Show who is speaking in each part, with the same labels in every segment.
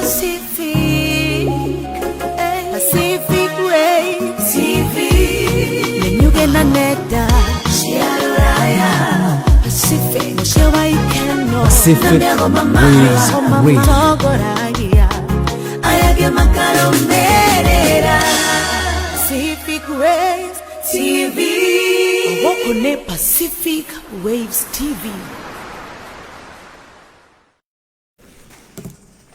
Speaker 1: Pacific Waves TV. Nenyuge na neta Shiaraya Pacific Shewa ikeno
Speaker 2: Pacific Waves
Speaker 1: Togoragia Ayage makaro merera Pacific Waves TV. Wokone Pacific Waves TV.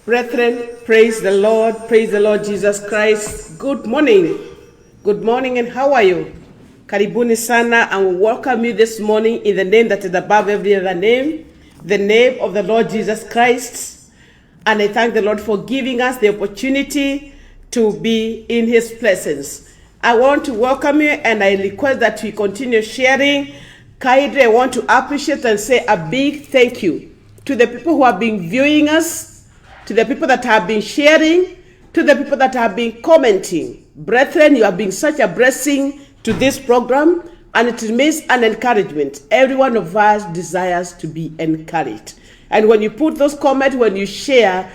Speaker 3: Brethren, praise the Lord Jesus Christ. Good morning, and how are you? Karibuni sana, and we welcome you this morning in the name that is above every other name, the name of the Lord Jesus Christ. And I thank the Lord for giving us the opportunity to be in His presence. I want to welcome you, and I request that we continue sharing. Kindly, I want to appreciate and say a big thank you to the people who have been viewing us, to the people that have been sharing, to the people that have been commenting. Brethren, you have been such a blessing to this program, and it remains an encouragement. Every one of us desires to be encouraged. And when you put those comments, when you share,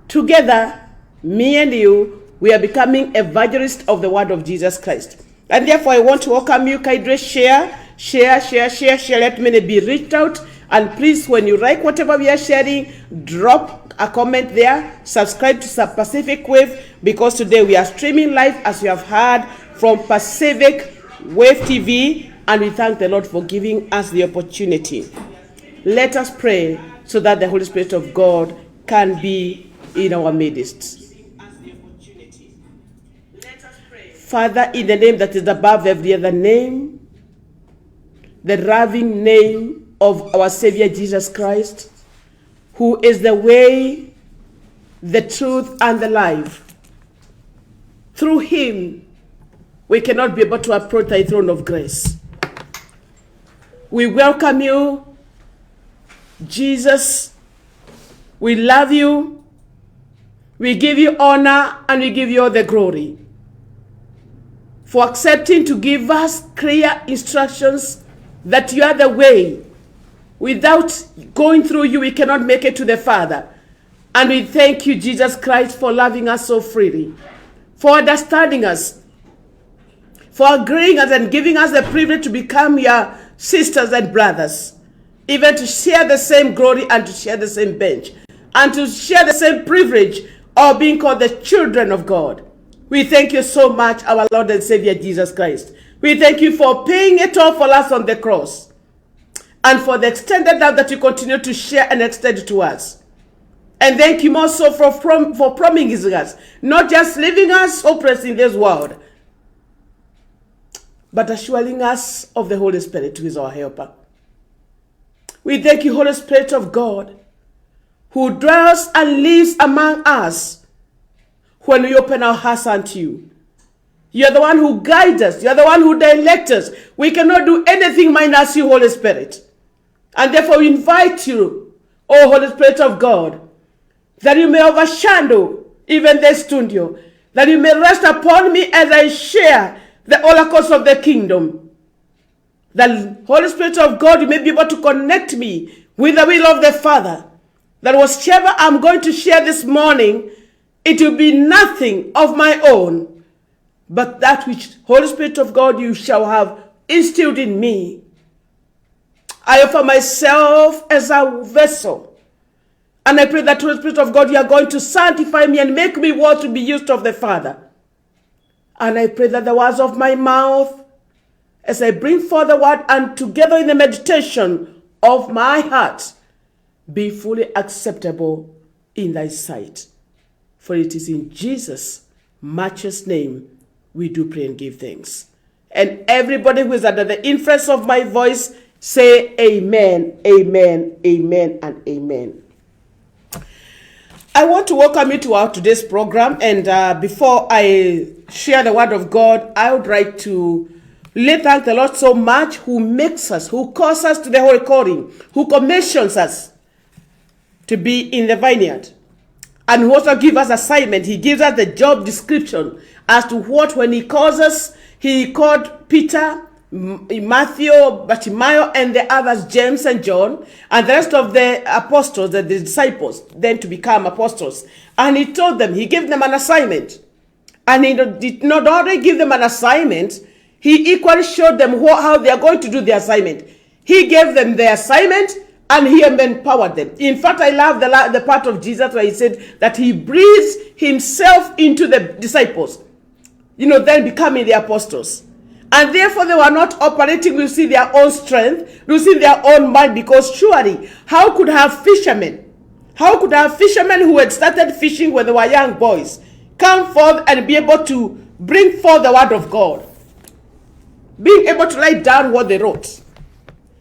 Speaker 3: together, me and you, we are becoming evangelists of the word of Jesus Christ. And therefore, I want to welcome you. Kindly share. Let many be reached out. And please, when you like whatever we are sharing, drop a comment there. Subscribe to Pacific Wave, because today we are streaming live, as you have heard, from Pacific Wave TV, and we thank the Lord for giving us the opportunity. Let us pray so that the Holy Spirit of God can be in our midst. Father, in the name that is above every other name, the loving name of our Savior Jesus Christ, who is the way, the truth, and the life. Through Him, we cannot be able to approach Thy throne of grace. We welcome you, Jesus. We love you. We give you honor, and we give you all the glory for accepting to give us clear instructions that you are the way. Without going through you, we cannot make it to the Father. And we thank you, Jesus Christ, for loving us so freely, for understanding us, for agreeing us and giving us the privilege to become your sisters and brothers, even to share the same glory and to share the same bench, and to share the same privilege of being called the children of God. We thank you so much, our Lord and Savior Jesus Christ. We thank you for paying it all for us on the cross, and for the extended love that you continue to share and extend to us. And thank you also for promising us, not just leaving us hopeless in this world, but assuring us of the Holy Spirit, who is our helper. We thank you, Holy Spirit of God, who dwells and lives among us when we open our hearts unto you. You're the one who guides us. You're the one who directs us. We cannot do anything minus you, Holy Spirit. And therefore we invite you, O Holy Spirit of God, that you may overshadow even this studio, that you may rest upon me as I share the oracles of the kingdom. That, Holy Spirit of God, you may be able to connect me with the will of the Father, that whatever I'm going to share this morning, it will be nothing of my own, but that which, Holy Spirit of God, you shall have instilled in me. I offer myself as a vessel, and I pray that, Holy Spirit of God, you are going to sanctify me and make me worthy to be used of the Father. And I pray that the words of my mouth, as I bring forth the word, and together in the meditation of my heart, be fully acceptable in thy sight. For it is in Jesus' matchless name we do pray and give thanks. And everybody who is under the influence of my voice, say amen, amen, amen, and amen. I want to welcome you to our today's program. And before I share the word of God, I would like to thank the Lord so much, who makes us, who calls us to the holy calling, who commissions us to be in the vineyard, and who also gives us assignment. He gives us the job description as to what, when he calls us, he called Peter, Matthew, Bartimaeus, and the others, James and John, and the rest of the apostles, the disciples, then to become apostles. And he told them, he gave them an assignment. And he did not only give them an assignment, he equally showed them how they are going to do the assignment. He gave them the assignment and he empowered them. In fact, I love the part of Jesus where he said that he breathes himself into the disciples, then becoming the apostles. And therefore they were not operating within their own strength, within their own mind, because surely, how could fishermen who had started fishing when they were young boys come forth and be able to bring forth the word of God, being able to write down what they wrote,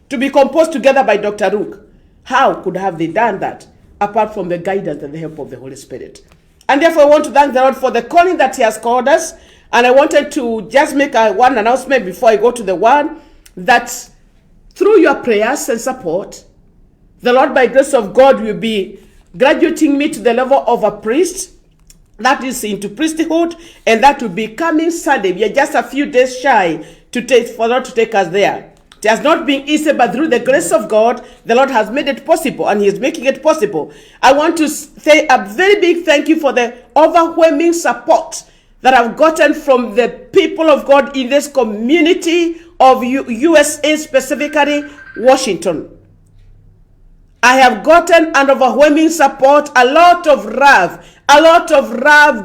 Speaker 3: to be composed together by Dr. Rook? How could they done that apart from the guidance and the help of the Holy Spirit? And therefore I want to thank the Lord for the calling that he has called us. And I wanted to just make one announcement before I go to the one, that through your prayers and support, the Lord, by grace of God, will be graduating me to the level of a priest, that is into priesthood, and that will be coming Sunday. We are just a few days shy for the Lord to take us there. It has not been easy, but through the grace of God, the Lord has made it possible, and he is making it possible. I want to say a very big thank you for the overwhelming support that I've gotten from the people of God in this community of USA, specifically Washington. I have gotten an overwhelming support, a lot of REV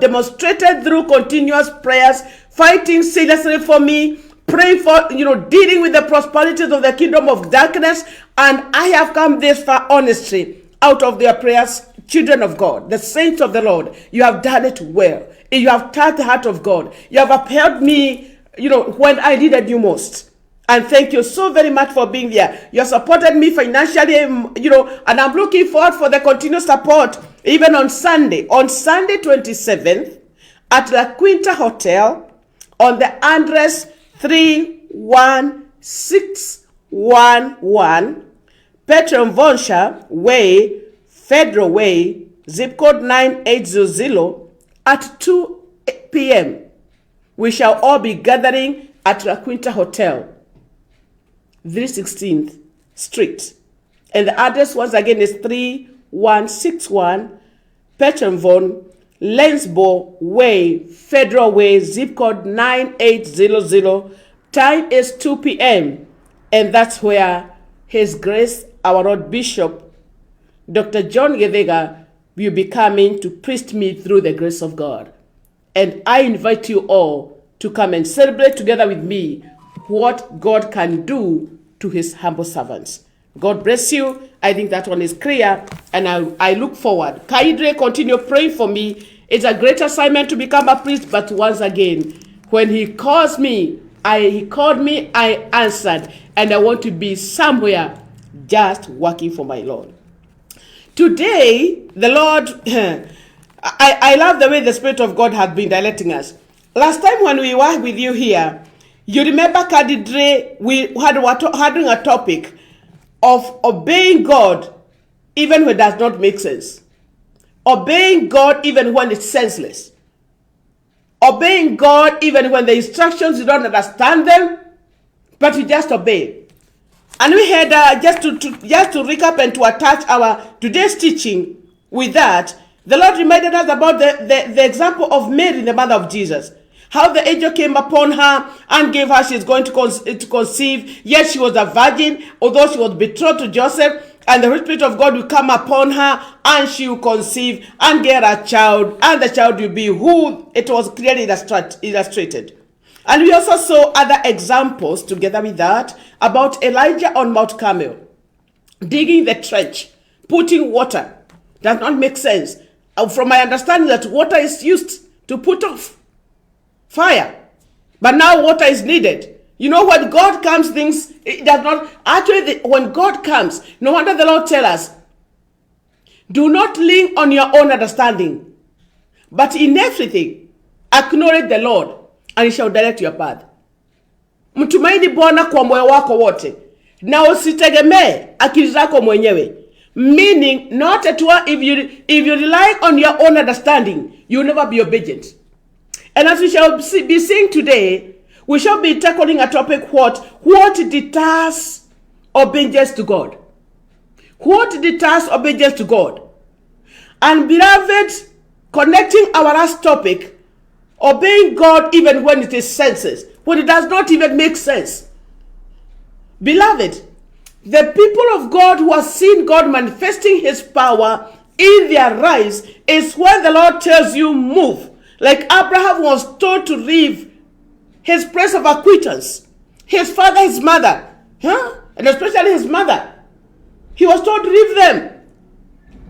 Speaker 3: demonstrated through continuous prayers, fighting seriously for me, praying for, dealing with the prosperities of the kingdom of darkness. And I have come this far, honestly, out of their prayers. Children of God, the saints of the Lord, you have done it well. You have touched the heart of God. You have upheld me, when I needed you most. And thank you so very much for being there. You have supported me financially, and I'm looking forward for the continued support, even on Sunday 27th, at La Quinta Hotel, on the address 31611 Petronvonsha Way, Federal Way, zip code 9800, at 2 p.m. We shall all be gathering at La Quinta Hotel, 316th Street. And the address once again is 3161 Petronvon, Lensbo Way, Federal Way, zip code 9800. Time is 2 p.m. And that's where His Grace, our Lord Bishop, Dr. John Gedega, will be coming to priest me through the grace of God. And I invite you all to come and celebrate together with me what God can do to his humble servants. God bless you. I think that one is clear, and I look forward. Kaidre, continue praying for me. It's a great assignment to become a priest, but once again, when he called me, I answered, and I want to be somewhere just working for my Lord. Today, the Lord, I love the way the Spirit of God has been directing us. Last time when we were with you here, you remember, Kadidre, we had a topic of obeying God even when it does not make sense. Obeying God even when it's senseless. Obeying God even when the instructions you don't understand them, but you just obey. And we had, just to recap and to attach our today's teaching with that, the Lord reminded us about the example of Mary, the mother of Jesus. How the angel came upon her and gave her, she's going to conceive. Yes, she was a virgin, although she was betrothed to Joseph. And the Holy Spirit of God will come upon her, and she will conceive and get a child. And the child will be who it was clearly illustrated. And we also saw other examples together with that about Elijah on Mount Carmel, digging the trench, putting water. Does not make sense. From my understanding that water is used to put off fire. But now water is needed. You know, when God comes, things, it does not, actually, when God comes, no wonder the Lord tells us, do not lean on your own understanding, but in everything, acknowledge the Lord, and he shall direct your path. Mtumaini Bwana kwa moyo wako wote, na usitegemee akili zako mwenyewe. Meaning, not at all, if you rely on your own understanding, you will never be obedient. And as we shall be seeing today, we shall be tackling a topic, what deters obedience to God. What deters obedience to God? And beloved, connecting our last topic, obeying God even when it is senseless, when it does not even make sense. Beloved, the people of God who have seen God manifesting his power in their lives is when the Lord tells you move. Like Abraham was told to leave his place of acquittance, his father, his mother, and especially his mother. He was told to leave them.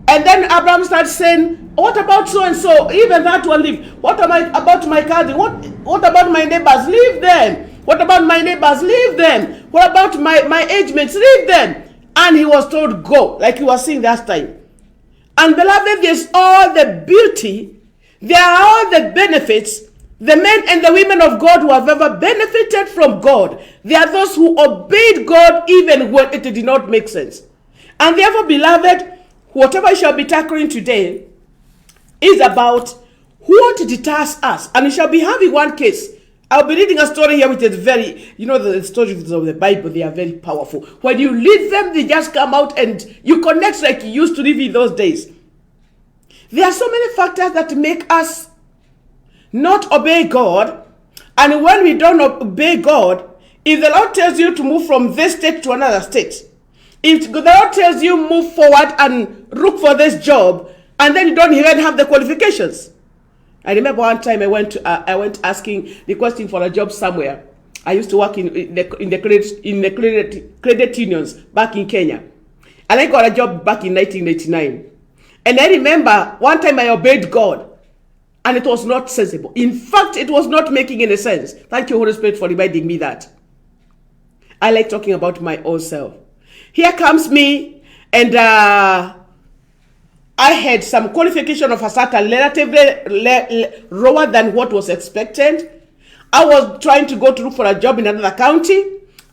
Speaker 3: And then Abraham started saying, what about so and so? Even that one leave. What about my cousin? What about my neighbors? Leave them. What about my neighbors? Leave them. What about my age mates? Leave them. And he was told go, like he was saying last time. And beloved, there's all the beauty, there are all the benefits. The men and the women of God who have ever benefited from God, they are those who obeyed God even when it did not make sense. And therefore, beloved, whatever I shall be tackling today is about what deters us. And we shall be having one case. I'll be reading a story here which is very, the stories of the Bible, they are very powerful. When you read them, they just come out and you connect like you used to live in those days. There are so many factors that make us not obey God. And when we don't obey God, if the Lord tells you to move from this state to another state, if the Lord tells you move forward and look for this job, and then you don't even have the qualifications. I remember one time I went asking the question for a job somewhere. I used to work in the credit unions back in Kenya, and I got a job back in 1989. And I remember one time I obeyed God, and it was not sensible. In fact, it was not making any sense. Thank you, Holy Spirit, for reminding me that. I like talking about my own self. Here comes me, and I had some qualification of a certain relatively lower than what was expected. I was trying to go to look for a job in another county,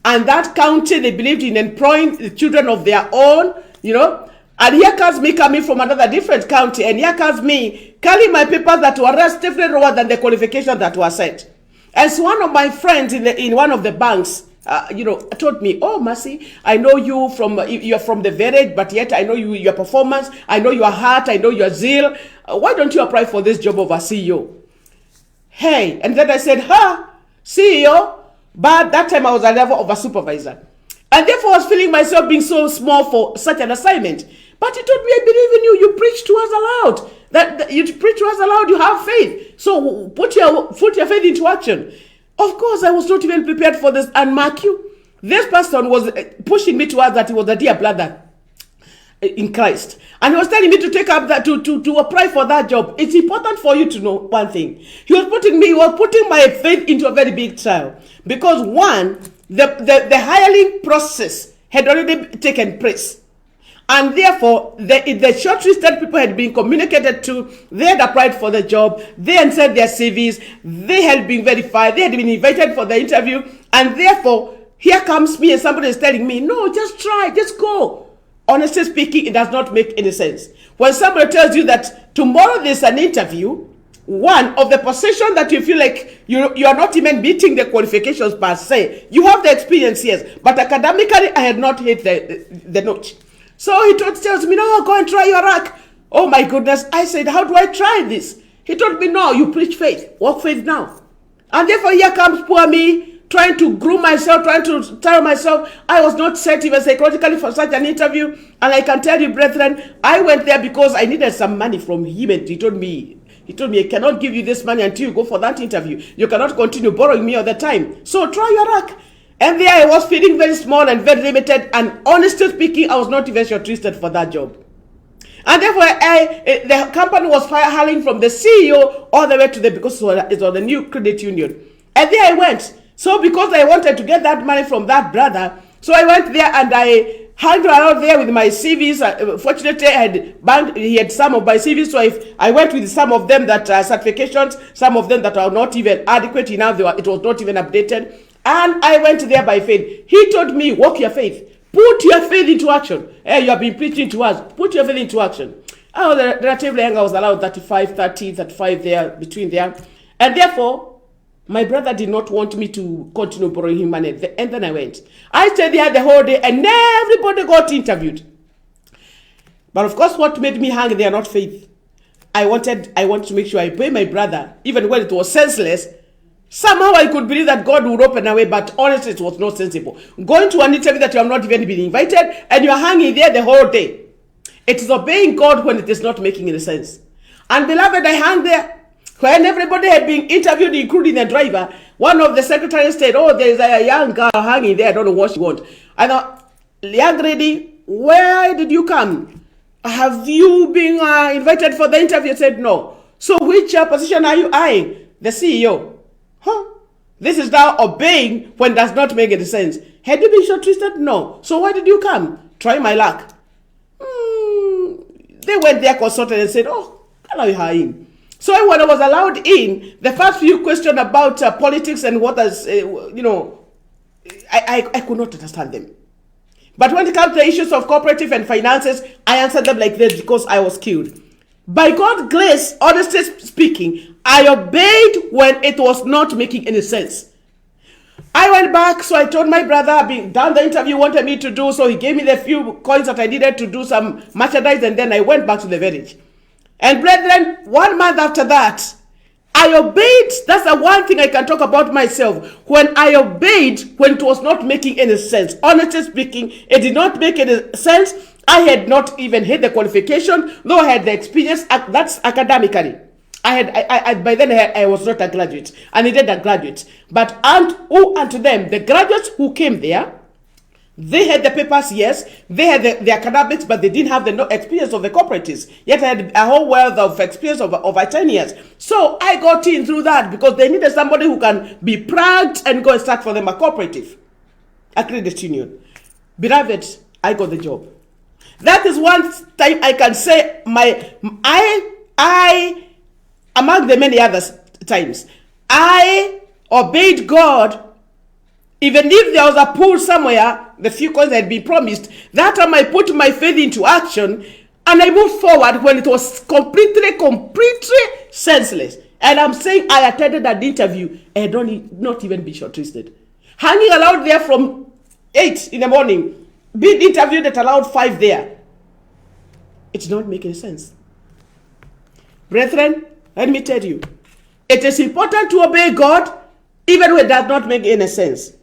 Speaker 3: and that county, they believed in employing the children of their own, And here comes me coming from another different county, and here comes me carrying my papers that were relatively lower than the qualification that was set. And so one of my friends in one of the banks, told me, oh, Mercy, I know you're from the village, but yet I know your performance, I know your heart, I know your zeal. Why don't you apply for this job of a CEO? Hey, and then I said, CEO? But that time I was a level of a supervisor. And therefore I was feeling myself being so small for such an assignment. But he told me, I believe in you. You preach to us aloud. That you preach to us aloud, you have faith. So put your faith into action. Of course, I was not even prepared for this. And mark you, this person was pushing me towards that he was a dear brother in Christ. And he was telling me to take up that, to apply for that job. It's important for you to know one thing. He was putting my faith into a very big trial. Because one, the hiring process had already taken place. And therefore, the shortlisted people had been communicated to. They had applied for the job. They had sent their CVs. They had been verified. They had been invited for the interview. And therefore, here comes me and somebody is telling me, no, just try, just go. Honestly speaking, it does not make any sense. When somebody tells you that tomorrow there's an interview, one of the position that you feel like you are not even meeting the qualifications per se. You have the experience, yes, but academically I had not hit the note. So he tells me, no, go and try your luck. Oh my goodness. I said, how do I try this? He told me, no, you preach faith. Walk faith now. And therefore here comes poor me, trying to groom myself, trying to tell myself I was not set even psychologically for such an interview. And I can tell you, brethren, I went there because I needed some money from him, and he told me, I cannot give you this money until you go for that interview. You cannot continue borrowing me all the time. So try your luck. And there I was feeling very small and very limited. And honestly speaking, I was not even shortlisted for that job. And therefore, the company was hiring from the CEO all the way to because it was a new credit union. And there I went. So because I wanted to get that money from that brother, so I went there and I hung around there with my CVs. Fortunately, he had some of my CVs, so I went with some of them that are certifications, some of them that are not even adequate enough. It was not even updated. And I went there by faith. He told me, walk your faith. Put your faith into action. Hey, you have been preaching to us. Put your faith into action. I was relatively young. I was allowed 35 there, between there. And therefore, My brother did not want me to continue borrowing him money. And then I went. I stayed there the whole day and everybody got interviewed. But of course, what made me hang there, not faith. I wanted to make sure I pay my brother, even when it was senseless. Somehow I could believe that God would open a way, but honestly, it was not sensible. Going to an interview that you have not even been invited, and you are hanging there the whole day. It is obeying God when it is not making any sense. And beloved, I hung there. When everybody had been interviewed, including the driver, one of the secretaries said, oh, there is a young girl hanging there. I don't know what she wants. I thought, young lady, where did you come? Have you been invited for the interview? I said, no. So which position are you eyeing? The CEO. Huh? This is now obeying when it does not make any sense. Had you been shortlisted? No. So why did you come? Try my luck. They went there, consulted, and said, oh, can I hire him? So when I was allowed in, the first few questions about politics and what is, I could not understand them. But when it comes to the issues of cooperative and finances, I answered them like this because I was skilled. By God's grace, honestly speaking, I obeyed when it was not making any sense. I went back, so I told my brother, I've been done the interview, wanted me to do, so he gave me the few coins that I needed to do some merchandise, and then I went back to the village. And brethren, 1 month after that, I obeyed. That's the one thing I can talk about myself. When I obeyed, when it was not making any sense. Honestly speaking, it did not make any sense. I had not even had the qualification, though I had the experience. That's academically. By then I was not a graduate. I needed a graduate. But unto them, the graduates who came there, they had the papers, yes. They had the academics, but they didn't have the experience of the cooperatives. Yet I had a whole wealth of experience of over 10 years. So I got in through that because they needed somebody who can be proud and go and start for them a cooperative, a credit union. Beloved, I got the job. That is one time I can say I among the many other times, I obeyed God. Even if there was a pool somewhere, the few coins had been promised, that time I put my faith into action and I moved forward when it was completely senseless. And I'm saying I attended an interview and not even be shortlisted. Hanging around there from 8 in the morning, being interviewed at around 5 there. It's not making sense. Brethren, let me tell you, it is important to obey God even when it does not make any sense.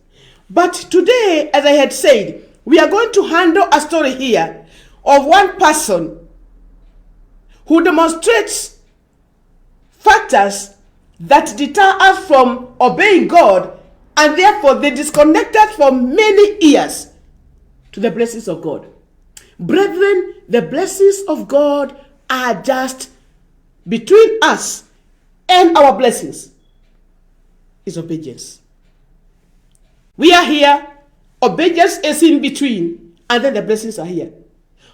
Speaker 3: But today, as I had said, we are going to handle a story here of one person who demonstrates factors that deter us from obeying God, and therefore they disconnect us for many years to the blessings of God. Brethren, the blessings of God are just between us and our blessings is obedience. We are here, obedience is in between, and then the blessings are here.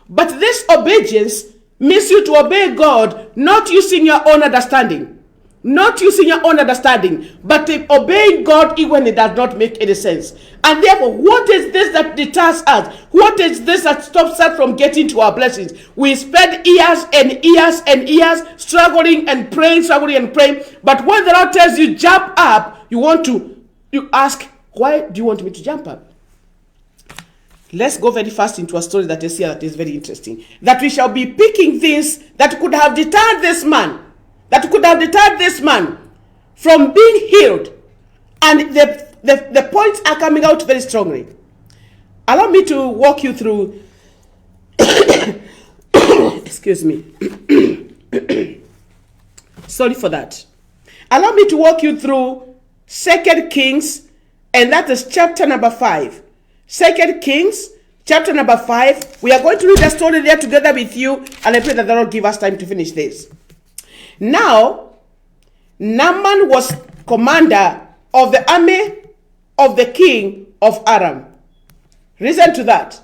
Speaker 3: But this obedience means you to obey God, not using your own understanding. Not using your own understanding, but obeying God even when it does not make any sense. And therefore, what is this that deters us? What is this that stops us from getting to our blessings? We spend years and years and years struggling and praying. But when the Lord tells you jump up, you ask, why do you want me to jump up? Let's go very fast into a story that is here that is very interesting. That we shall be picking things that could have deterred this man. That could have deterred this man from being healed. And the points are coming out very strongly. Allow me to walk you through. Excuse me. Sorry for that. Allow me to walk you through 2 Kings, and that is chapter number 5. 2 Kings, chapter number 5. We are going to read the story there together with you, and I pray that the Lord give us time to finish this. Now, Naaman was commander of the army of the king of Aram. Listen to that.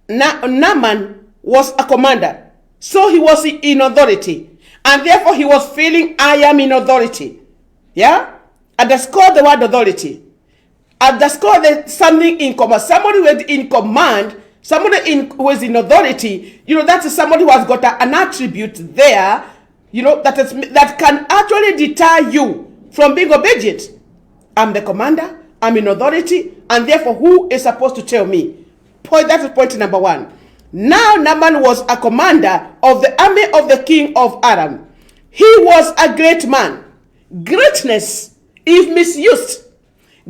Speaker 3: Naaman was a commander, so he was in authority, and therefore he was feeling I am in authority. Yeah? Underscore the word authority. Underscore something in command. Somebody who is in command, somebody who is in authority, that is somebody who has got an attribute there, that can actually deter you from being obedient. I'm the commander, I'm in authority, and therefore who is supposed to tell me? That is point number 1. Now Naaman was a commander of the army of the king of Aram. He was a great man. Greatness, if misused,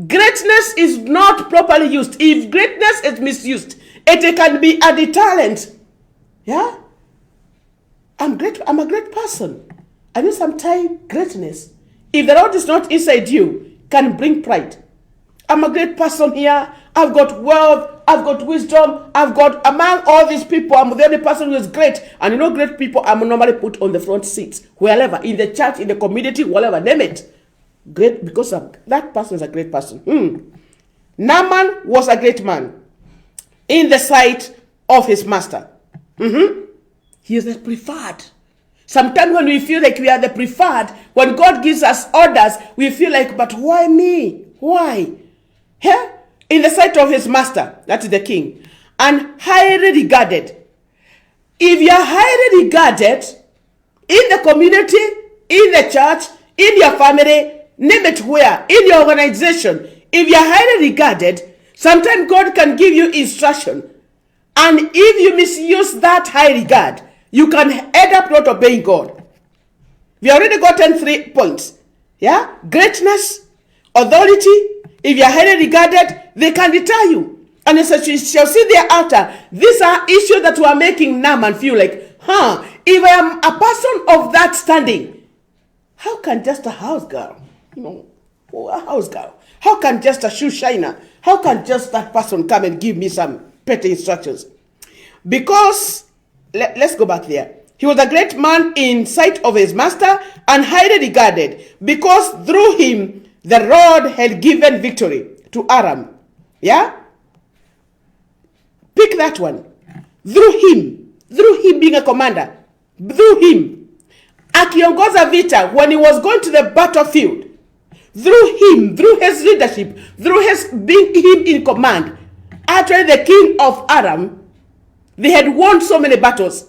Speaker 3: greatness is not properly used. If greatness is misused, it can be a deterrent. Yeah? I'm a great person. I know sometimes greatness, if the Lord is not inside you, can bring pride. I'm a great person here. I've got wealth. I've got wisdom. I've got, among all these people, I'm the only person who is great. And you know, great people are normally put on the front seats, wherever, in the church, in the community, whatever, name it. Great, because that person is a great person. Naaman was a great man in the sight of his master. He is the preferred. Sometimes when we feel like we are the preferred, when God gives us orders, we feel like, but why me? Why? Here, in the sight of his master, that is the king, and highly regarded. If you are highly regarded in the community, in the church, in your family, name it where, in your organization, if you are highly regarded, sometimes God can give you instruction. And if you misuse that high regard, you can end up not obeying God. We already gotten 3 points. Yeah? Greatness, authority. If you are highly regarded, they can deter you. And as you shall see thereafter, these are issues that were making Naaman feel like, if I am a person of that standing, how can just a house girl, a house girl, how can just a shoe shiner, how can just that person come and give me some petty instructions? Because, let's go back there. He was a great man in sight of his master and highly regarded, because through him the Lord had given victory to Aram. Yeah? Pick that one. Through him being a commander, through him, akiongoza vita, when he was going to the battlefield, through him, through his leadership, through his being him in command, actually the king of Aram, they had won so many battles.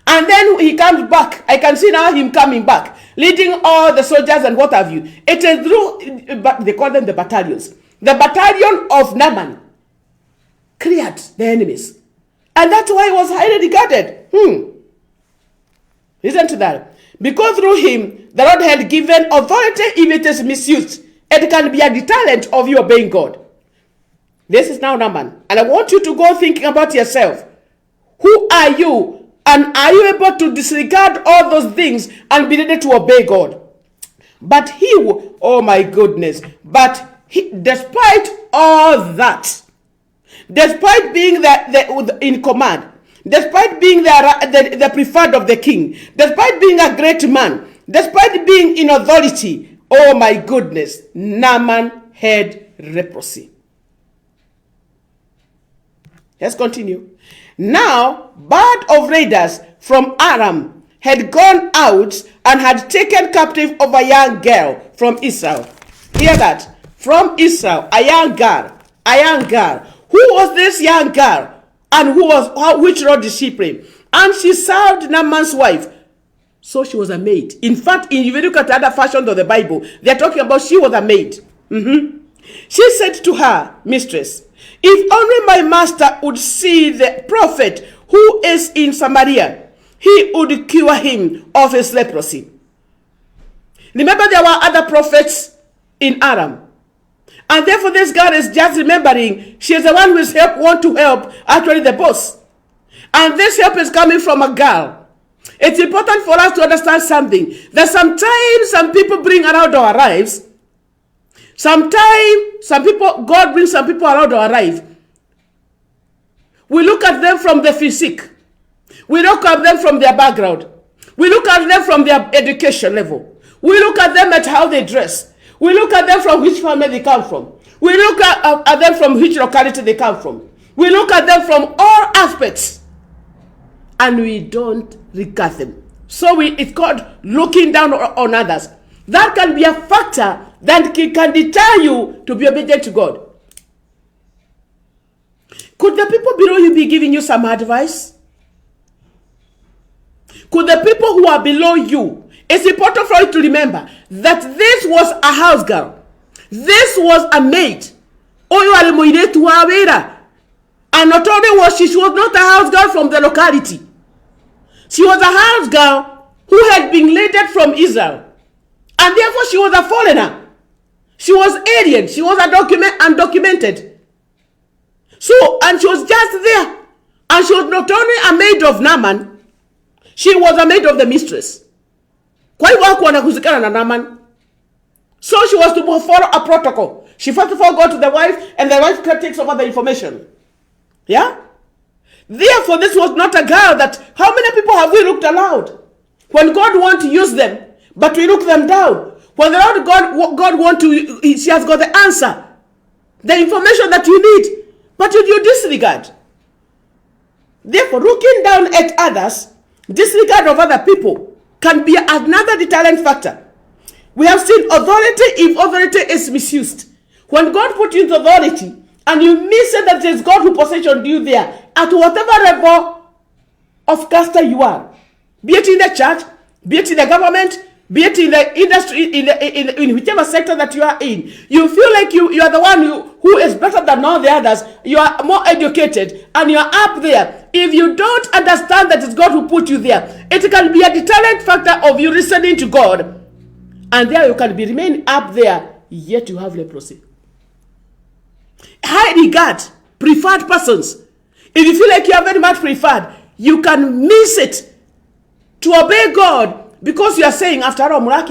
Speaker 3: And then he comes back. I can see now him coming back, leading all the soldiers and what have you. It is through, they call them the battalions. The battalion of Naaman cleared the enemies. And that's why he was highly regarded. Listen to that. Because through him, the Lord had given authority. If it is misused, it can be a deterrent of you obeying God. This is now Naaman. And I want you to go thinking about yourself. Who are you? And are you able to disregard all those things and be ready to obey God? But he, oh my goodness, despite all that, despite being in command, despite being the preferred of the king, despite being a great man, despite being in authority, oh my goodness, Naaman had leprosy. Let's continue. Now, band of raiders from Aram had gone out and had taken captive of a young girl from Israel. Hear that? From Israel, a young girl. Who was this young girl? And which role did she play? And she served Naaman's wife. So she was a maid. In fact, if you look at other versions of the Bible, they're talking about she was a maid. She said to her mistress, if only my master would see the prophet who is in Samaria, he would cure him of his leprosy. Remember, there were other prophets in Aram. And therefore this girl is just remembering she is the one who is want to help actually the boss. And this help is coming from a girl. It's important for us to understand something. That sometimes some people bring around our lives. Sometimes God brings some people around our life. We look at them from the physique. We look at them from their background. We look at them from their education level. We look at them at how they dress. We look at them from which family they come from. We look at them from which locality they come from. We look at them from all aspects. And we don't regard them. So it's called looking down on others. That can be a factor that can deter you to be obedient to God. Could the people below you be giving you some advice? Could the people who are below you it's important for you to remember that this was a house girl. This was a maid. And not only was she was not a house girl from the locality. She was a house girl who had been landed from Israel. And therefore she was a foreigner. She was alien. She was undocumented. So, and she was just there. And she was not only a maid of Naaman, she was a maid of the mistress. So she was to follow a protocol. She first of all go to the wife, and the wife takes over the information. Yeah? Therefore, this was not a girl that, how many people have we looked aloud? When God wants to use them, but we look them down. When the Lord God wants to, she has got the answer. The information that you need, but you disregard. Therefore, looking down at others, disregard of other people, can be another deterrent factor. We have seen authority if authority is misused. When God put you into authority, and you miss it that it is God who positioned you there, at whatever level of caste you are, be it in the church, be it in the government, be it in the industry, in whichever sector that you are in, you feel like you are the one who is better than all the others. You are more educated and you are up there. If you don't understand that it's God who put you there, it can be a deterrent factor of you listening to God. And there you can be remain up there, yet you have leprosy. High regard, preferred persons. If you feel like you are very much preferred, you can miss it to obey God. Because you are saying, after all, what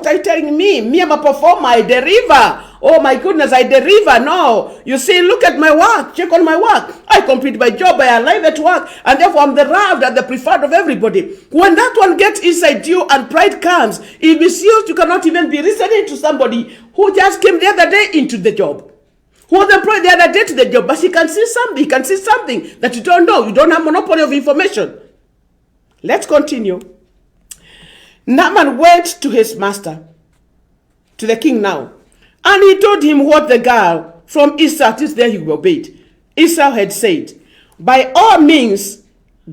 Speaker 3: are you telling me? Me, I'm a performer, I deliver. Oh my goodness, I deliver. No. You see, look at my work. Check on my work. I complete my job. I arrive at work. And therefore, I'm the loved and the preferred of everybody. When that one gets inside you and pride comes, if misused, you cannot even be listening to somebody who just came the other day into the job. Who was employed the other day to the job. But he can see something. He can see something that you don't know. You don't have monopoly of information. Let's continue. Naaman went to his master, to the king now, and he told him what the girl from Israel, this there he obeyed. Israel had said, by all means,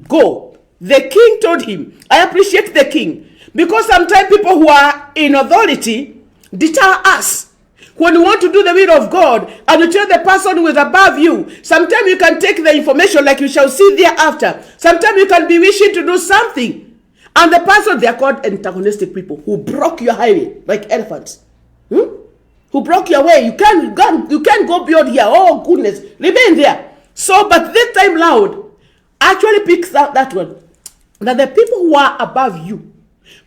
Speaker 3: go. The king told him, I appreciate the king, because sometimes people who are in authority deter us. When you want to do the will of God, and you tell the person who is above you, sometimes you can take the information like you shall see thereafter. Sometimes you can be wishing to do something. And the person, they are called antagonistic people who block your highway like elephants. Who block your way. You can't go beyond here. Oh goodness, remain there. So, but this time loud actually picks out that one. That the people who are above you,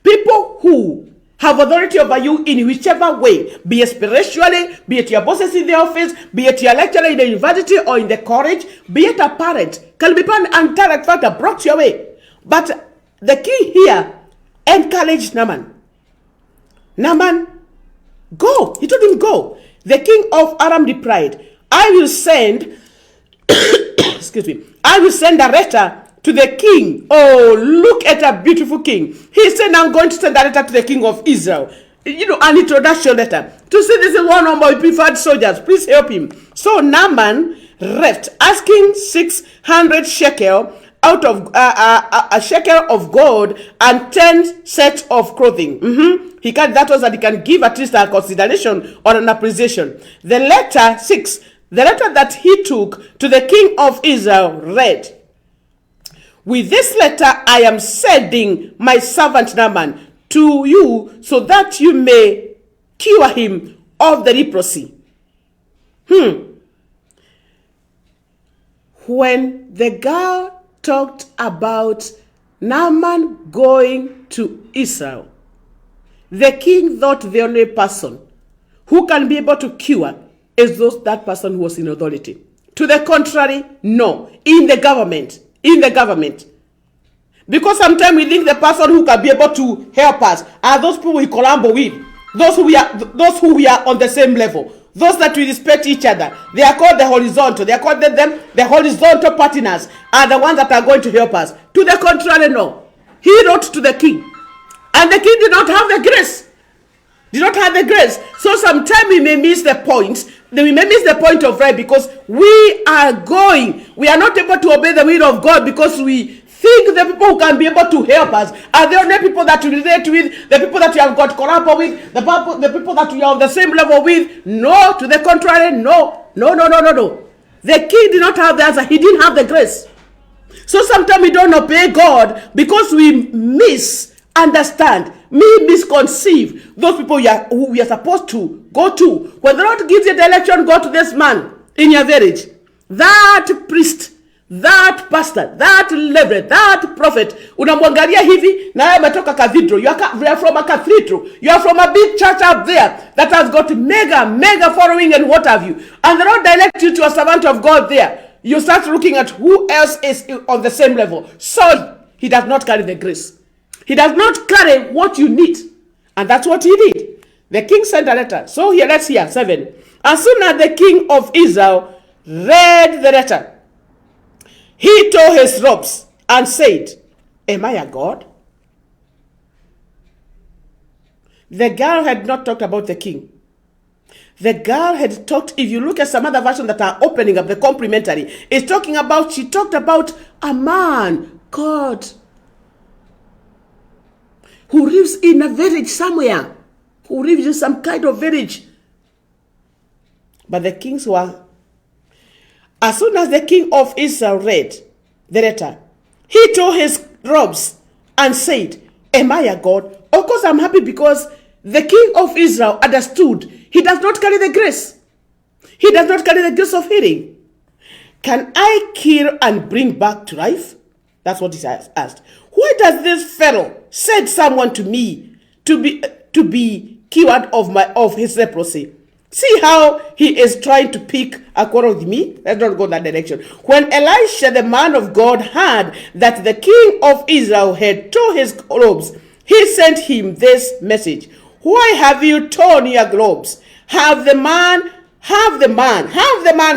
Speaker 3: people who have authority over you in whichever way, be it spiritually, be it your bosses in the office, be it your lecturer in the university or in the college, be it a parent, can be an indirect factor, blocks your way. But the king here encouraged Naaman. Naaman, go. He told him, go. The king of Aram replied, I will send, excuse me, I will send a letter to the king. Oh, look at a beautiful king. He said, I'm going to send a letter to the king of Israel. You know, an introduction letter. To say this is one of my preferred soldiers. Please help him. So Naaman left, asking 600 shekel out of a shekel of gold and 10 sets of clothing. He can, that was that he can give at least a consideration or an appreciation. The letter 6, the letter that he took to the king of Israel read, with this letter I am sending my servant Naaman to you so that you may cure him of the leprosy. When the girl talked about Naaman going to Israel, the king thought the only person who can be able to cure is that person who was in authority. To the contrary, no. In the government. Because sometimes we think the person who can be able to help us are those people we collaborate with, those who we are on the same level, those that we respect each other. They are called the horizontal. They are called the horizontal partners are the ones that are going to help us. To the contrary, no. He wrote to the king, and the king did not have the grace. So sometimes we may miss the point. We may miss the point of right because we are not able to obey the will of God because we think the people who can be able to help us are the only people that you relate with, the people that you have got corrupt with, the people that you are on the same level with. No, to the contrary, no. The king did not have the answer. He didn't have the grace. So sometimes we don't obey God because we misunderstand, misconceive those people who we are supposed to go to. When the Lord gives you direction, go to this man in your village, that priest, that pastor, that reverend, that prophet. Unamwangalia hivi na wewe umetoka cathedral. You are from a cathedral. You are from a big church out there that has got mega following and what have you. And the Lord directs you to a servant of God there. You start looking at who else is on the same level. So he does not carry the grace. He does not carry what you need. And that's what he did. The king sent a letter. So here, let's hear 7. As soon as the king of Israel read the letter, he tore his robes and said, am I a god? The girl had not talked about the king. The girl had talked, if you look at some other versions that are opening up the complimentary, she talked about a man, God, who lives in a village somewhere, who lives in some kind of village. But the kings were, as soon as the king of Israel read the letter, he tore his robes and said, am I a god? Of course, I'm happy because the king of Israel understood he does not carry the grace. He does not carry the grace of healing. Can I kill and bring back to life? That's what he asked. Why does this fellow send someone to me to be cured of his leprosy? See how he is trying to pick a quarrel with me? Let's not go that direction. When Elisha, the man of God, heard that the king of Israel had torn his robes, he sent him this message. Why have you torn your robes? Have the man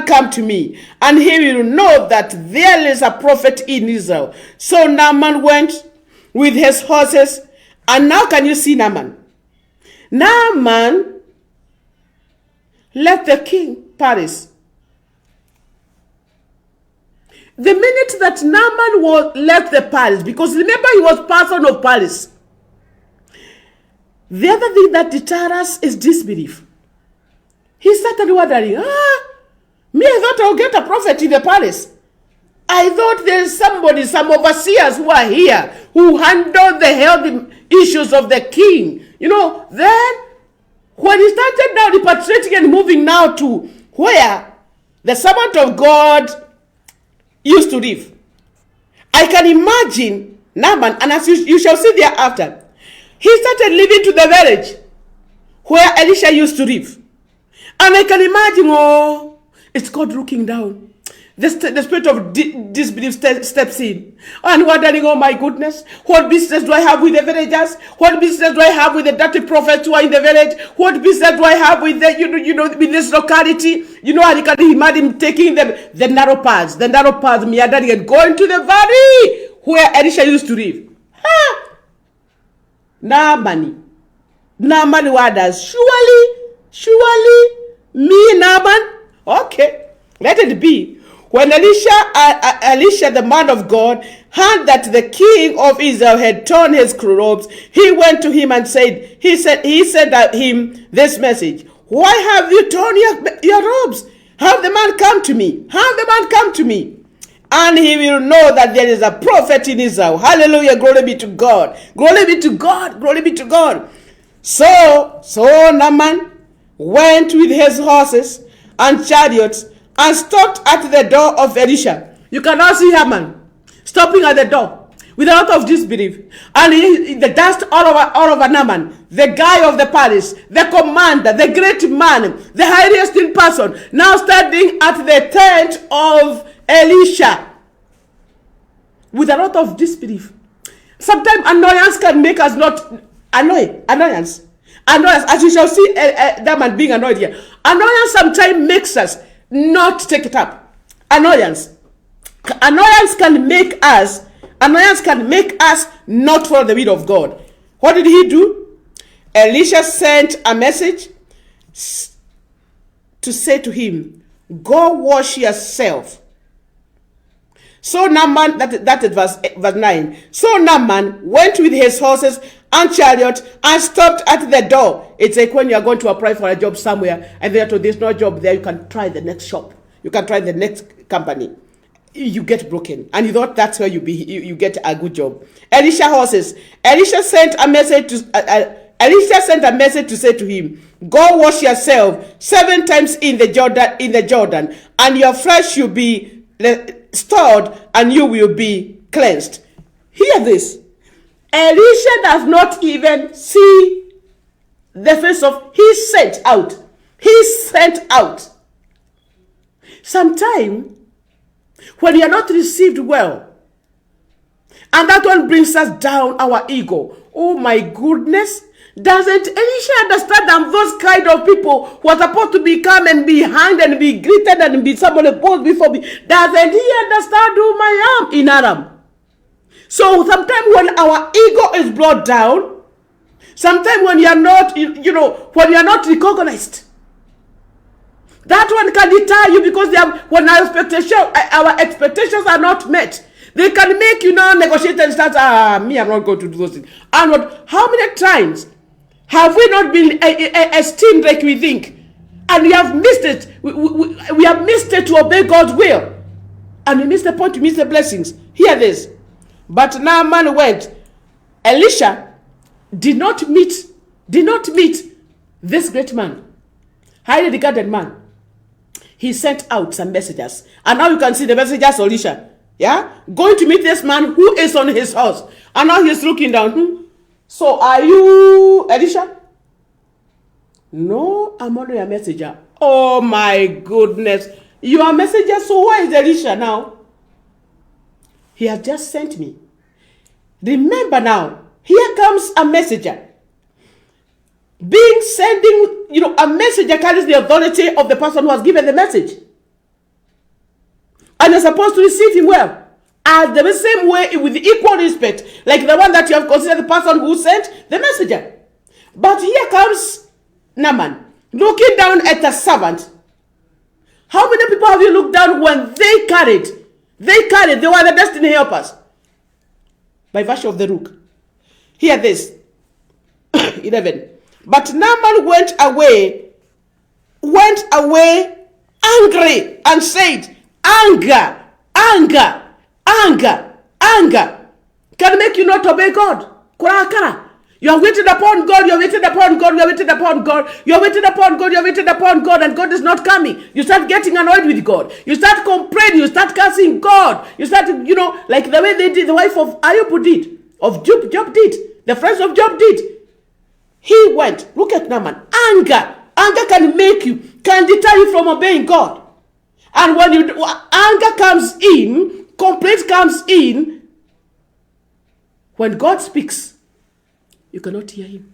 Speaker 3: come to me, and he will know that there is a prophet in Israel. So Naaman went with his horses, and now can you see Naaman? Naaman left the king Paris. The minute that Naaman left the palace, because remember he was person of Paris. The other thing that deters us is disbelief. He started wondering, me, I thought I'll get a prophet in the palace. I thought there's some overseers who are here, who handle the health issues of the king. Then, when he started now repatriating and moving now to where the servant of God used to live, I can imagine Naaman, and as you shall see thereafter, he started living to the village where Elisha used to live. And I can imagine, it's God looking down. The spirit of disbelief steps in. And wondering, oh my goodness, what business do I have with the villagers? What business do I have with the dirty prophets who are in the village? What business do I have with with this locality? I can imagine him taking the narrow paths, meandering and going to the valley where Elisha used to live. Naaman wonders, surely, me, Naaman? Okay, let it be. When Elisha, the man of God, heard that the king of Israel had torn his robes, he went to him and said to him this message. Why have you torn your robes? Have the man come to me. And he will know that there is a prophet in Israel. Hallelujah. Glory be to God. So Naaman went with his horses and chariots and stopped at the door of Elisha. You can now see Haman stopping at the door with a lot of disbelief. And the dust all over Naaman, the guy of the palace, the commander, the great man, the highest in person, now standing at the tent of Elisha with a lot of disbelief. Sometimes annoyance can make us not annoyance, as you shall see that man being annoyed here. Annoyance sometimes makes us not take it up. Annoyance can make us not follow the will of God. What did he do? Elisha sent a message to say to him, go wash yourself. So Naaman, that is verse 9. So Naaman went with his horses and chariot and stopped at the door. It's like when you are going to apply for a job somewhere and there there's no job there, you can try the next shop. You can try the next company. You get broken. And you thought that's where you get a good job. Elisha horses. Elisha sent a message to say to him, go wash yourself 7 times in the Jordan, and your flesh should be stored, and you will be cleansed. Hear this. Elisha does not even see the face of, he's sent out. He's sent out. Sometime, when you are not received well, and that one brings us down our ego. Oh my goodness. Doesn't Elisha understand that those kind of people who are supposed to become and be hanged and be greeted and be somebody posed before me? Doesn't he understand who I am in Aram? So sometimes when our ego is brought down, sometimes when you are not, when you are not recognized, that one can deter you because when our expectations are not met, they can make you now negotiate and start, I'm not going to do those things. And how many times have we not been esteemed like we think? And we have missed it. We have missed it to obey God's will. And we missed the point, we missed the blessings. Hear this. But Naaman went. Elisha did not meet this great man, highly regarded man. He sent out some messengers. And now you can see the messengers, Elisha. Yeah? Going to meet this man who is on his horse. And now he's looking down. So are you Elisha? No, I'm only a messenger. Oh my goodness. You are a messenger, so why is Elisha now? He has just sent me. Remember now, here comes a messenger. A messenger carries the authority of the person who has given the message. And you're supposed to receive him well. And the same way, with equal respect, like the one that you have considered the person who sent the messenger. But here comes Naaman, looking down at a servant. How many people have you looked down when they were the destiny helpers? By virtue of the rook. Hear this. 11. But Naaman went away angry and said, anger can make you not obey God. You are waiting upon God, and God is not coming. You start getting annoyed with God. You start complaining, you start cursing God. You start, like the way they did, the wife of Ayub did, Job did, the friends of Job did. He went, look at Naaman, anger can deter you from obeying God. And when anger comes in, complaint comes in, when God speaks, you cannot hear him.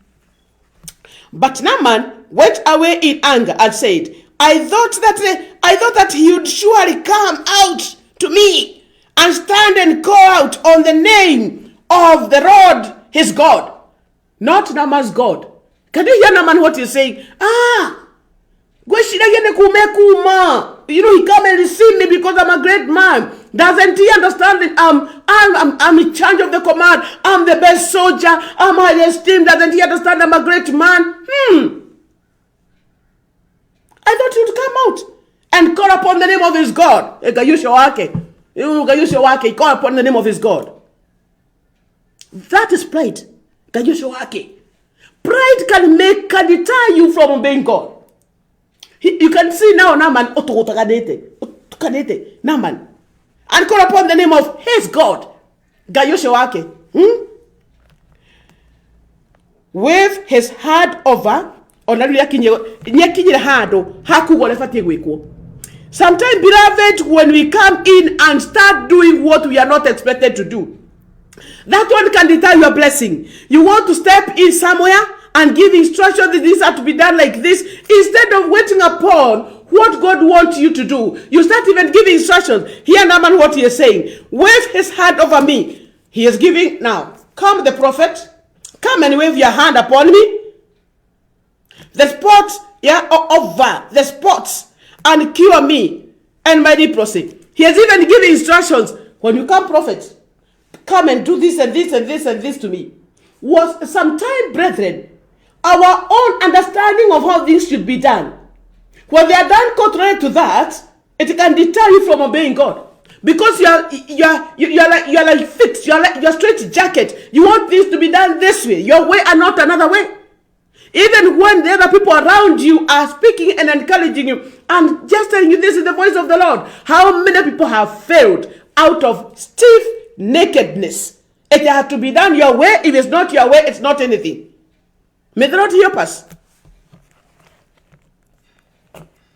Speaker 3: But Naaman went away in anger and said, I thought that he would surely come out to me and stand and call out on the name of the Lord his God. Not Naaman's God. Can you hear Naaman what he's saying? He come and receive me because I'm a great man. Doesn't he understand that I'm in charge of the command? I'm the best soldier. I'm highly esteemed. Doesn't he understand I'm a great man? I thought he'd come out and call upon the name of his God. Call upon the name of his God. That is pride. Pride can deter you from obeying God. You can see now Naaman, Naaman, and call upon the name of his God. With his hand over, sometimes, beloved, when we come in and start doing what we are not expected to do, that one can deter your blessing. You want to step in somewhere and give instructions that this has to be done like this, instead of waiting upon what God wants you to do. You start even giving instructions. Hear Naaman what he is saying. Wave his hand over me. He is giving, now, come the prophet, come and wave your hand upon me. The spots, over the spots, and cure me and my leprosy. He has even given instructions. when you come prophet, come and do this and this and this and this to me, was sometimes, brethren, our own understanding of how things should be done. When they are done contrary to that, it can deter you from obeying God. Because you're like fixed, you're straight jacket. You want things to be done this way, your way and not another way. Even when the other people around you are speaking and encouraging you and just telling you this is the voice of the Lord. How many people have failed out of stiff nakedness? It has to be done your way. If it's not your way, it's not anything. May the Lord help us.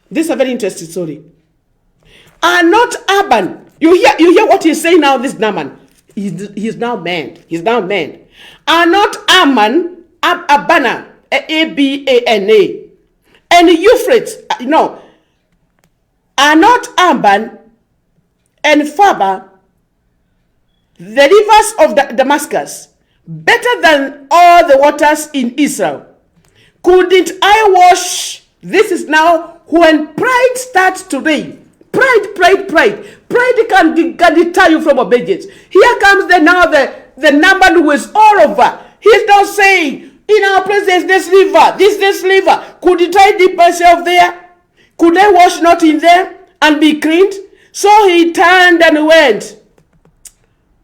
Speaker 3: This is a very interesting story. Are not urban. You hear what he's saying now, this Naaman. He's now man. He's now man. Are not Ammon, Abana, Abana, and Euphrates, no. Are not Amban and Faba, the rivers of Damascus, better than all the waters in Israel? Couldn't I wash? This is now when pride starts to reign. Pride can deter you from obedience. Here comes the Naaman who is all over. He's not saying, in our place there's this river. Couldn't I dip myself there? Could I wash not in there and be cleaned? So he turned and went.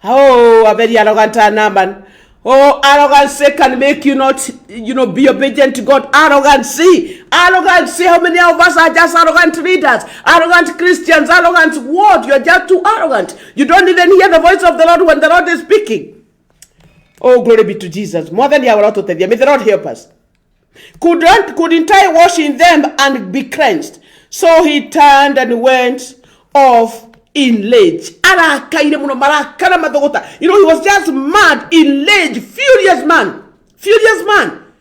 Speaker 3: Oh, a very arrogant Naaman. Oh, arrogancy can make you not, be obedient to God. Arrogancy. How many of us are just arrogant leaders, arrogant Christians, arrogant what? You're just too arrogant. You don't even hear the voice of the Lord when the Lord is speaking. Oh, glory be to Jesus. More than you are out of the May the Lord help us. Couldn't I wash in them and be cleansed? So he turned and went off in rage. He was just mad, in rage, furious man.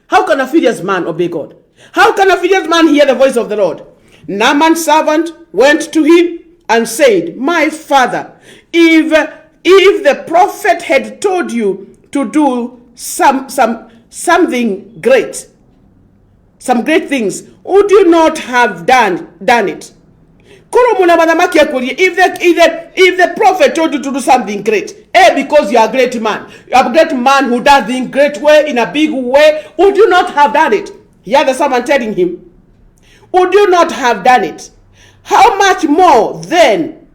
Speaker 3: How can a furious man obey God? How can a furious man hear the voice of the Lord? Naaman's servant went to him and said, my father, if the prophet had told you to do something great, some great things, would you not have done it? If the prophet told you to do something great, because you are a great man, who does things great way, in a big way, would you not have done it? Here the someone telling him, would you not have done it? How much more then,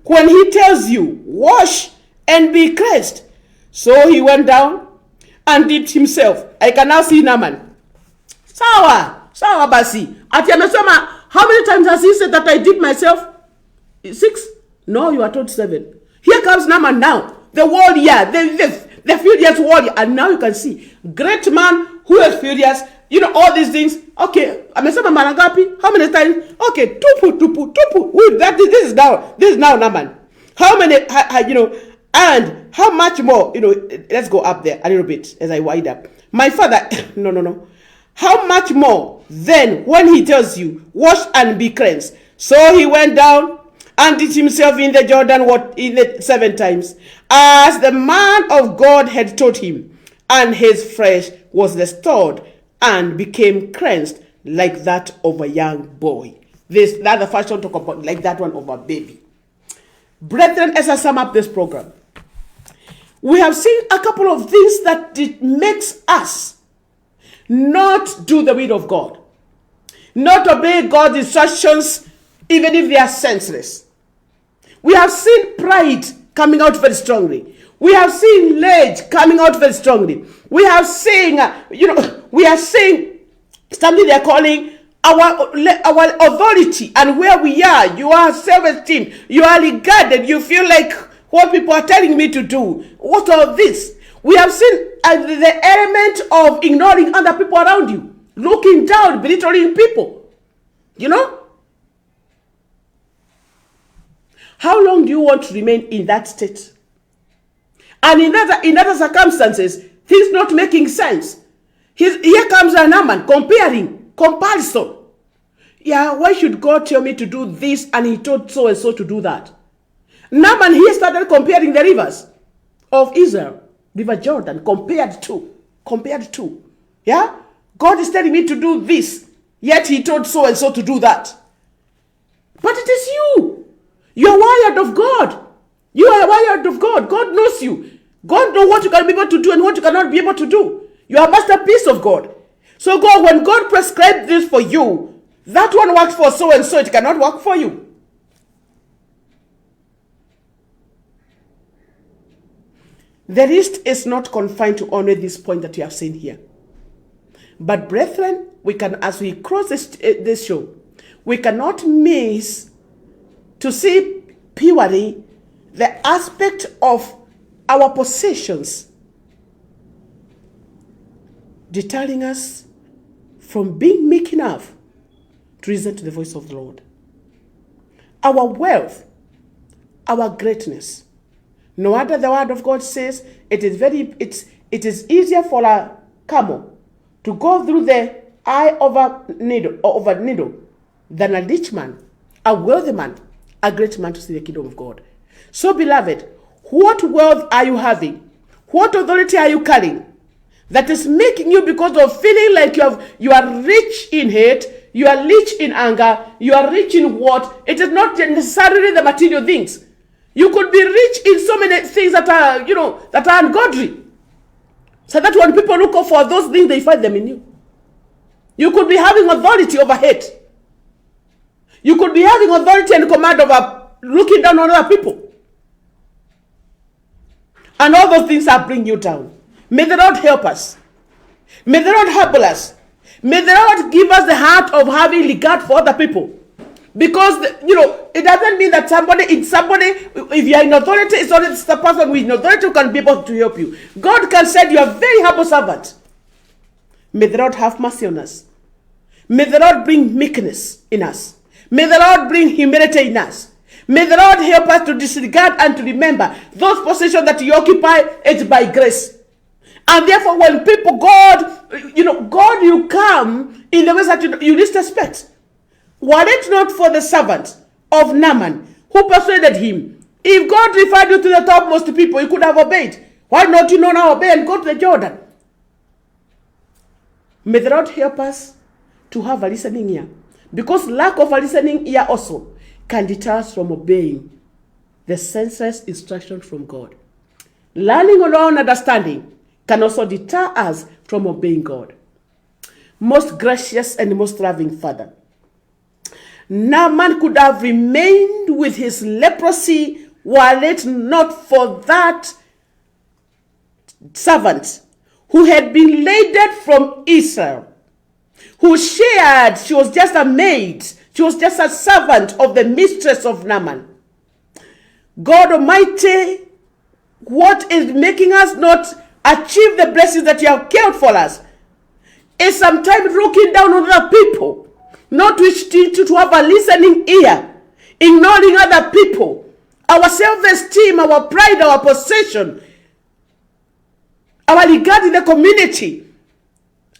Speaker 3: when he tells you, wash and be cleansed? So he went down and dipped himself. I can now see Naaman. Sawa basi. Ati amesema, how many times has he said that I dip myself? 6? No, you are told 7. Here comes Naaman now. The warrior, the furious warrior. And now you can see, great man who is furious, all these things. Okay, amesema marangapi? How many times? Okay, tupu. This is now Naaman. How many, and how much more, let's go up there a little bit as I wind up. My father, no. How much more then when he tells you, wash and be cleansed? So he went down and dipped himself in the Jordan 7 times, as the man of God had told him, and his flesh was restored and became cleansed like that of a young boy. The other fashion talk about like that one of a baby. Brethren, as I sum up this program, we have seen a couple of things that it makes us not do the will of God, not obey God's instructions, even if they are senseless. We have seen pride coming out very strongly. We have seen rage coming out very strongly. We have seen, we are seeing something they're calling our authority and where we are. You are self-esteem. You are regarded. You feel like what people are telling me to do. What all this? We have seen the element of ignoring other people around you, looking down, belittling people. How long do you want to remain in that state? And in other circumstances, things not making sense. Here comes a Naaman comparison. Yeah, why should God tell me to do this and he told so and so to do that? Naaman here started comparing the rivers of Israel. River Jordan compared to. Yeah? God is telling me to do this, yet he told so and so to do that. But it is you. You are wired of God. You are wired of God. God knows you. God knows what you can be able to do and what you cannot be able to do. You are a masterpiece of God. So God, when God prescribed this for you, that one works for so and so, it cannot work for you. The list is not confined to only this point that you have seen here. But brethren, we can, as we cross this show, we cannot miss to see purely the aspect of our possessions deterring us from being meek enough to listen to the voice of the Lord. Our wealth, our greatness. No wonder the word of God says it is easier for a camel to go through the eye of a needle than a rich man, a wealthy man, a great man to see the kingdom of God. So beloved, what wealth are you having? What authority are you carrying that is making you, because of feeling like you are rich in hate, you are rich in anger, you are rich in what? It is not necessarily the material things. You could be rich in so many things that are, that are ungodly. So that when people look for those things, they find them in you. You could be having authority over hate. You could be having authority and command over looking down on other people. And all those things are bringing you down. May the Lord help us. May the Lord humble us. May the Lord give us the heart of having regard for other people. Because, it doesn't mean that if you are in authority, it's only the person with authority who can be able to help you. God can send you a very humble servant. May the Lord have mercy on us. May the Lord bring meekness in us. May the Lord bring humility in us. May the Lord help us to disregard and to remember those possessions that you occupy, it's by grace. And therefore, when people, God, you come in the ways that you least expect. Were it not for the servant of Naaman who persuaded him, if God referred you to the topmost people, you could have obeyed. Why not now obey and go to the Jordan? May the Lord help us to have a listening ear. Because lack of a listening ear also can deter us from obeying the senseless instruction from God. Learning on our own understanding can also deter us from obeying God. Most gracious and most loving Father, Naaman could have remained with his leprosy were it not for that servant who had been laded from Israel, who shared, she was just a maid, she was just a servant of the mistress of Naaman. God Almighty, what is making us not achieve the blessings that you have kept for us is sometimes looking down on other people, not to have a listening ear, ignoring other people, our self-esteem, our pride, our possession, our regard in the community.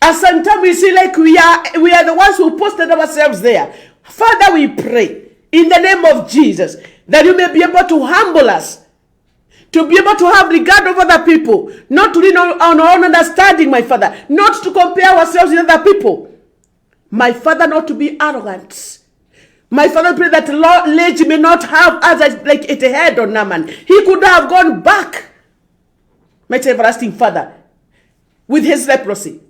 Speaker 3: And sometimes we see like we are the ones who posted ourselves there. Father, we pray in the name of Jesus that you may be able to humble us, to be able to have regard of other people, not to lean on our own understanding, my Father, not to compare ourselves with other people. My Father, not to be arrogant. My Father, pray that Lord Lady may not have as like it head on Naaman. He could have gone back, my everlasting Father, with his leprosy.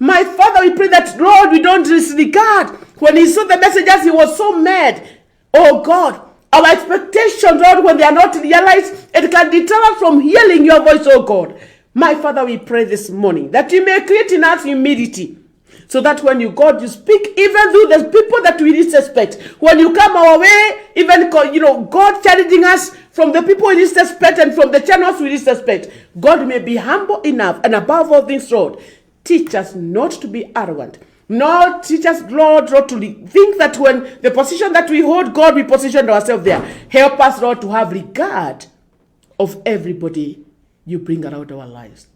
Speaker 3: My Father, we pray that, Lord, we don't disregard. When he saw the messengers, he was so mad. Oh God, our expectations, Lord, when they are not realized, it can deter us from hearing your voice, oh God. My Father, we pray this morning that you may create in us humility, so that when you, God, you speak, even through the people that we least expect. When you come our way, even, God challenging us from the people we least expect and from the channels we least expect. God may be humble enough, and above all things, Lord, teach us not to be arrogant. Nor teach us, Lord, not to think that when the position that we hold, God, we position ourselves there. Help us, Lord, to have regard of everybody you bring around our lives.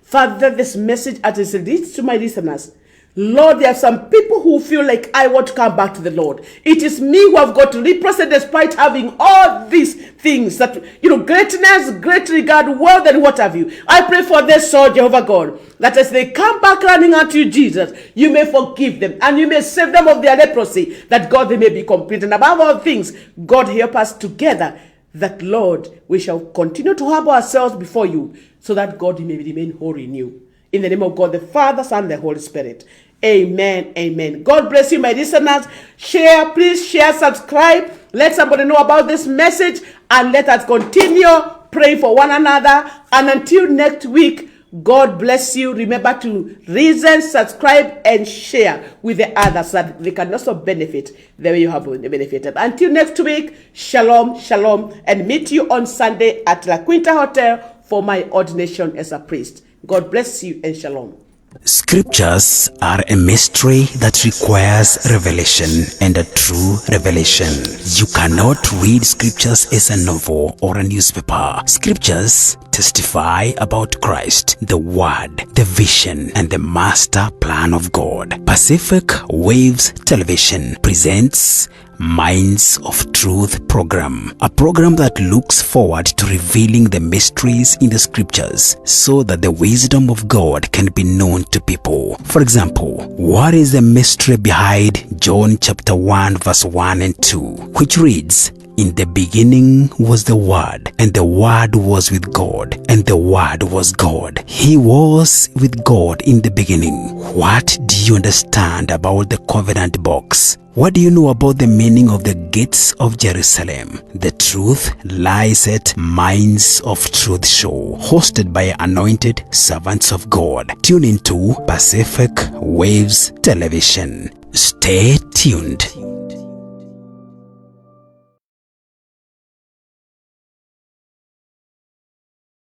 Speaker 3: Father, this message as it reads to my listeners, Lord, there are some people who feel like, I want to come back to the Lord. It is me who have got leprosy despite having all these things that, greatness, great regard, wealth, and what have you. I pray for this soul, Jehovah God, that as they come back running unto you, Jesus, you may forgive them and you may save them of their leprosy, that God, they may be complete. And above all things, God, help us together, that, Lord, we shall continue to humble ourselves before you, so that, God, you may remain whole in you. In the name of God, the Father, Son, and the Holy Spirit. Amen. Amen. God bless you, my listeners. Share, please share, subscribe. Let somebody know about this message, and let us continue praying for one another. And until next week, God bless you. Remember to reason, subscribe, and share with the others, so that they can also benefit the way you have benefited. Until next week, shalom, shalom, and meet you on Sunday at La Quinta Hotel for my ordination as a priest. God bless you and shalom.
Speaker 2: Scriptures are a mystery that requires revelation, and a true revelation. You cannot read scriptures as a novel or a newspaper. Scriptures testify about Christ, the Word, the vision, and the master plan of God. Pacific Waves Television presents Minds of Truth program, a program that looks forward to revealing the mysteries in the scriptures so that the wisdom of God can be known to people. For example, what is the mystery behind John chapter 1 verse 1 and 2, which reads, "In the beginning was the Word, and the Word was with God, and the Word was God. He was with God in the beginning." What do you understand about the covenant box? What do you know about the meaning of the gates of Jerusalem? The truth lies at Minds of Truth show, hosted by anointed servants of God. Tune into Pacific Waves Television. Stay tuned.